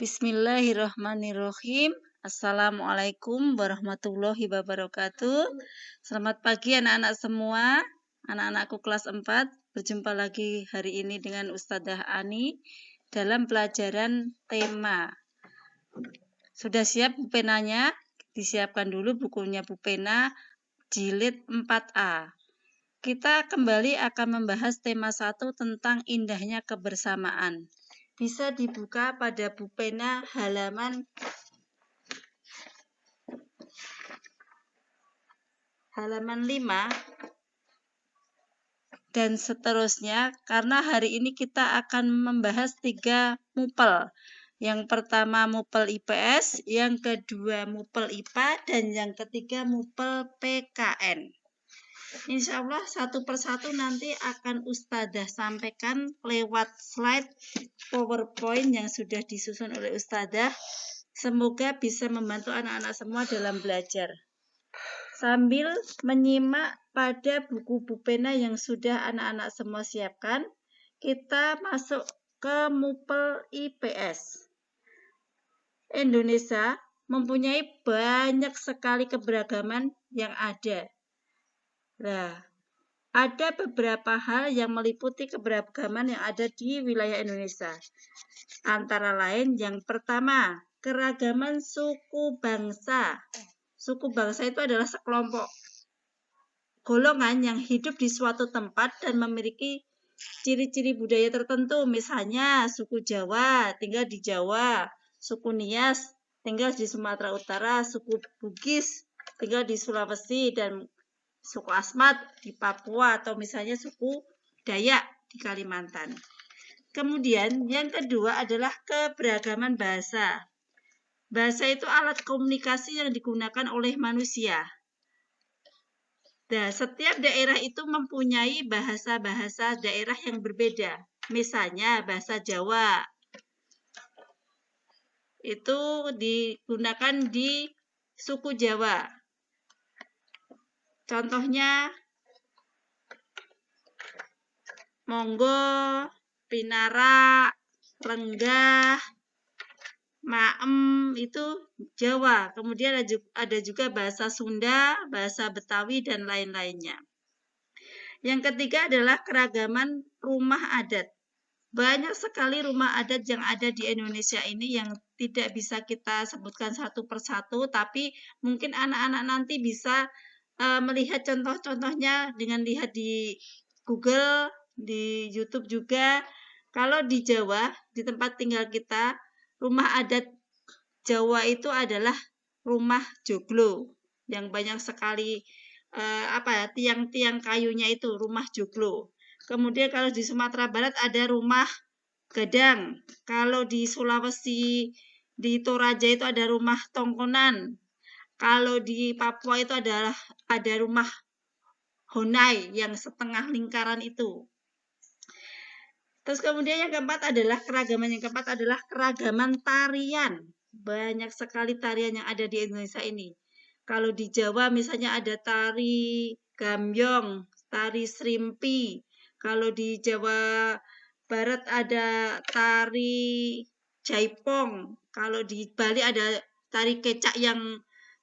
Bismillahirrahmanirrahim. Assalamualaikum warahmatullahi wabarakatuh. Selamat pagi anak-anak semua. Anak-anakku kelas 4. Berjumpa lagi hari ini dengan Ustadzah Ani dalam pelajaran tema. Sudah siap Bu penanya? Disiapkan dulu bukunya Bu Pena jilid 4A. Kita kembali akan membahas tema 1 tentang indahnya kebersamaan. Bisa dibuka pada Bu Pena halaman 5 dan seterusnya, karena hari ini kita akan membahas 3 mupel. Yang pertama mupel IPS, yang kedua mupel IPA, dan yang ketiga mupel PKN. Insya Allah satu persatu nanti akan Ustadzah sampaikan lewat slide PowerPoint yang sudah disusun oleh Ustadzah. Semoga bisa membantu anak-anak semua dalam belajar. Sambil menyimak pada buku Bu Pena yang sudah anak-anak semua siapkan, kita masuk ke mupel IPS. Indonesia mempunyai banyak sekali keberagaman yang ada. Nah, ada beberapa hal yang meliputi keberagaman yang ada di wilayah Indonesia. Antara lain yang pertama, keragaman suku bangsa. Suku bangsa itu adalah sekelompok golongan yang hidup di suatu tempat dan memiliki ciri-ciri budaya tertentu. Misalnya suku Jawa tinggal di Jawa, suku Nias tinggal di Sumatera Utara, suku Bugis tinggal di Sulawesi, dan suku Asmat di Papua, atau misalnya suku Dayak di Kalimantan. Kemudian yang kedua adalah keberagaman bahasa. Bahasa itu alat komunikasi yang digunakan oleh manusia. Nah, setiap daerah itu mempunyai bahasa-bahasa daerah yang berbeda. Misalnya bahasa Jawa itu digunakan di suku Jawa. Contohnya Monggo, Pinara, Lenggah, Maem itu Jawa. Kemudian ada juga bahasa Sunda, bahasa Betawi, dan lain-lainnya. Yang ketiga adalah keragaman rumah adat. Banyak sekali rumah adat yang ada di Indonesia ini yang tidak bisa kita sebutkan satu persatu, tapi mungkin anak-anak nanti bisa melihat contoh-contohnya dengan lihat di Google, di YouTube juga. Kalau di Jawa, di tempat tinggal kita, rumah adat Jawa itu adalah rumah joglo yang banyak sekali tiang-tiang kayunya itu, rumah joglo. Kemudian kalau di Sumatera Barat ada rumah gadang. Kalau di Sulawesi, di Toraja itu ada rumah tongkonan. Kalau di Papua itu ada rumah honai yang setengah lingkaran itu. Terus kemudian yang keempat adalah keragaman tarian. Banyak sekali tarian yang ada di Indonesia ini. Kalau di Jawa misalnya ada tari gambyong, tari srimpi. Kalau di Jawa Barat ada tari jaipong. Kalau di Bali ada tari kecak yang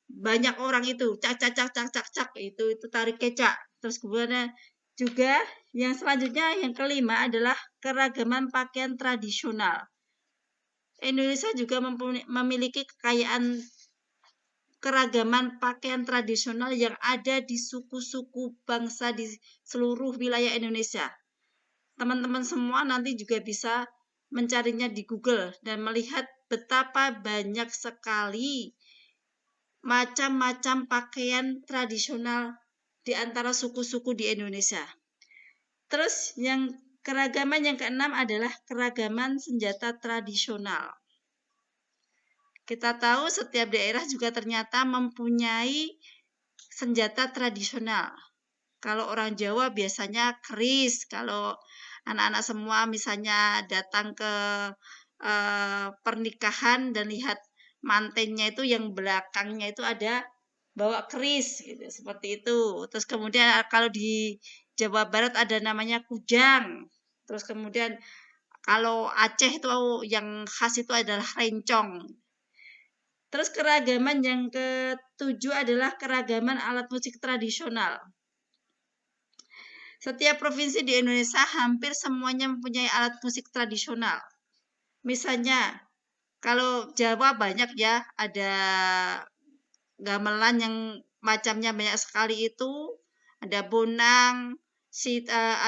banyak orang itu, cak cak cak cak cak cak, itu tari kecak. Terus kemudian juga yang selanjutnya, yang kelima adalah keragaman pakaian tradisional. Indonesia juga memiliki kekayaan keragaman pakaian tradisional yang ada di suku-suku bangsa di seluruh wilayah Indonesia. Teman-teman semua nanti juga bisa mencarinya di Google dan melihat betapa banyak sekali macam-macam pakaian tradisional di antara suku-suku di Indonesia. Terus keragaman yang keenam adalah keragaman senjata tradisional. Kita tahu setiap daerah juga ternyata mempunyai senjata tradisional. Kalau orang Jawa biasanya keris. Kalau anak-anak semua misalnya datang ke pernikahan dan lihat mantennya itu yang belakangnya itu ada bawa keris, gitu, seperti itu. Terus kemudian kalau di Jawa Barat ada namanya kujang. Terus kemudian Kalau Aceh itu yang khas itu adalah rencong. Terus keragaman yang ketujuh adalah keragaman alat musik tradisional. Setiap provinsi di Indonesia hampir semuanya mempunyai alat musik tradisional. Misalnya, kalau Jawa banyak ya, ada gamelan yang macamnya banyak sekali itu, ada bonang,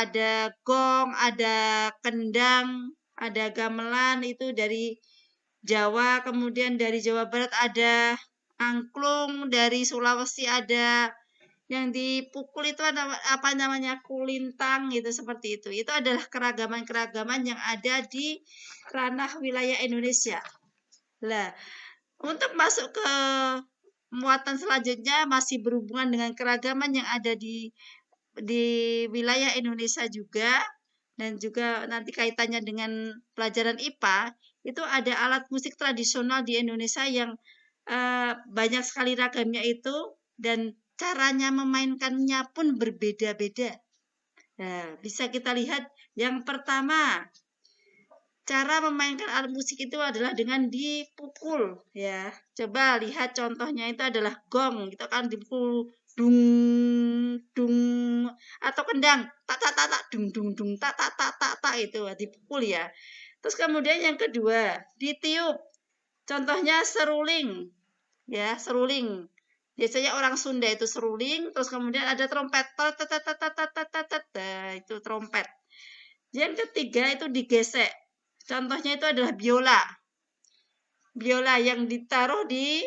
ada gong, ada kendang, ada gamelan itu dari Jawa, kemudian dari Jawa Barat ada angklung, dari Sulawesi ada yang dipukul itu ada apa namanya kulintang gitu seperti itu. Itu adalah keragaman-keragaman yang ada di ranah wilayah Indonesia. Lah, untuk masuk ke muatan selanjutnya masih berhubungan dengan keragaman yang ada di wilayah Indonesia juga dan juga nanti kaitannya dengan pelajaran IPA, itu ada alat musik tradisional di Indonesia yang banyak sekali ragamnya itu dan caranya memainkannya pun berbeda-beda. Nah, bisa kita lihat yang pertama, cara memainkan alat musik itu adalah dengan dipukul ya. Coba lihat contohnya itu adalah gong, kita kan dipukul dung dung atau kendang tak tak tak tak dung dung dung tak tak tak tak tak itu dipukul ya. Terus kemudian yang kedua, ditiup. Contohnya seruling. Ya, seruling. Biasanya orang Sunda itu seruling, terus kemudian ada trompet. Itu trompet. Yang ketiga itu digesek. Contohnya itu adalah biola. Biola yang ditaruh di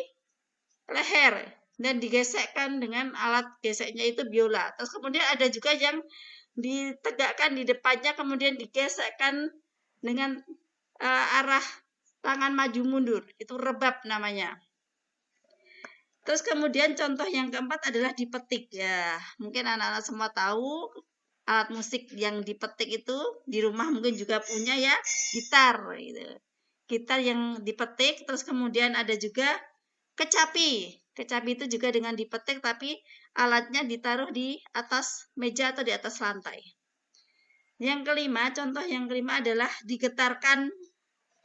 leher dan digesekkan dengan alat geseknya itu biola. Terus kemudian ada juga yang ditegakkan di depannya kemudian digesekkan dengan arah tangan maju mundur. Itu rebab namanya. Terus kemudian contoh yang keempat adalah dipetik ya. Mungkin anak-anak semua tahu alat musik yang dipetik itu di rumah mungkin juga punya ya, gitar gitu. Gitar yang dipetik, terus kemudian ada juga kecapi. Kecapi itu juga dengan dipetik tapi alatnya ditaruh di atas meja atau di atas lantai. Yang kelima, contoh yang kelima adalah digetarkan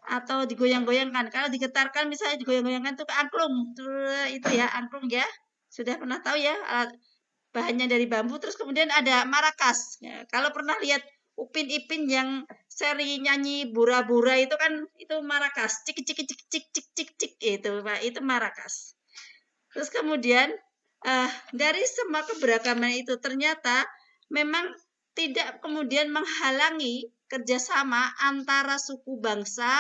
atau digoyang-goyangkan. Kalau digetarkan misalnya digoyang-goyangkan itu ke angklung. Itu ya, angklung ya. Sudah pernah tahu ya, alat bahannya dari bambu, terus kemudian ada marakas. Ya, kalau pernah lihat Upin Ipin yang seri nyanyi bura-bura itu kan itu marakas. Cik cik cik cik cik cik cik itu Pak, itu marakas. Terus kemudian dari semua keberagaman itu ternyata memang tidak kemudian menghalangi kerjasama antara suku bangsa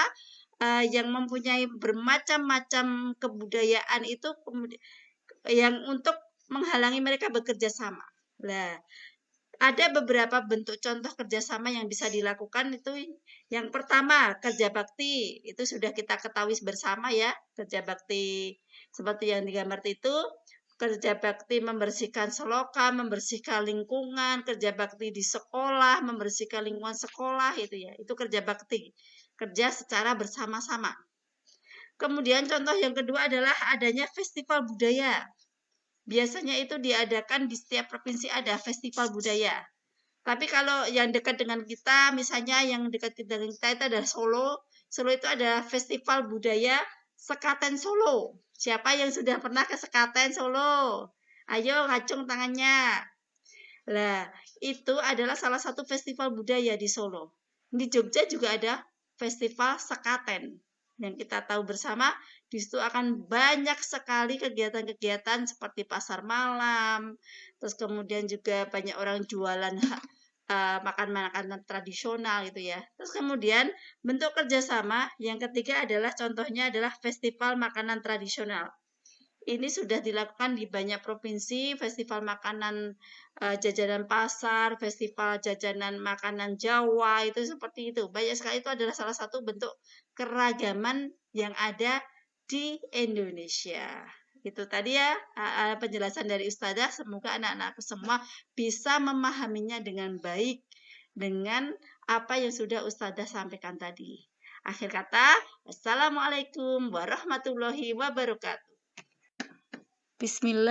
yang mempunyai bermacam-macam kebudayaan itu yang untuk menghalangi mereka bekerja sama. Nah, ada beberapa bentuk contoh kerjasama yang bisa dilakukan itu. Yang pertama, kerja bakti. Itu sudah kita ketahui bersama ya. Kerja bakti seperti yang digambar itu. Kerja bakti membersihkan selokan, membersihkan lingkungan. Kerja bakti di sekolah, membersihkan lingkungan sekolah. Itu ya. Itu kerja bakti. Kerja secara bersama-sama. Kemudian contoh yang kedua adalah adanya festival budaya. Biasanya itu diadakan di setiap provinsi ada festival budaya. Tapi kalau yang dekat dengan kita, misalnya yang dekat dengan kita itu adalah Solo. Solo itu ada festival budaya Sekaten Solo. Siapa yang sudah pernah ke Sekaten Solo? Ayo ngacung tangannya. Lah, itu adalah salah satu festival budaya di Solo. Di Jogja juga ada festival Sekaten. Yang kita tahu bersama, di situ akan banyak sekali kegiatan-kegiatan seperti pasar malam, terus kemudian juga banyak orang jualan makan makanan tradisional gitu ya. Terus kemudian bentuk kerjasama yang ketiga adalah contohnya adalah festival makanan tradisional. Ini sudah dilakukan di banyak provinsi, festival makanan jajanan pasar, festival jajanan makanan Jawa, itu seperti itu. Banyak sekali, itu adalah salah satu bentuk keragaman yang ada di Indonesia. Itu tadi ya penjelasan dari Ustazah. Semoga anak-anakku semua bisa memahaminya dengan baik dengan apa yang sudah Ustazah sampaikan tadi. Akhir kata, Assalamualaikum warahmatullahi wabarakatuh. Bismillah.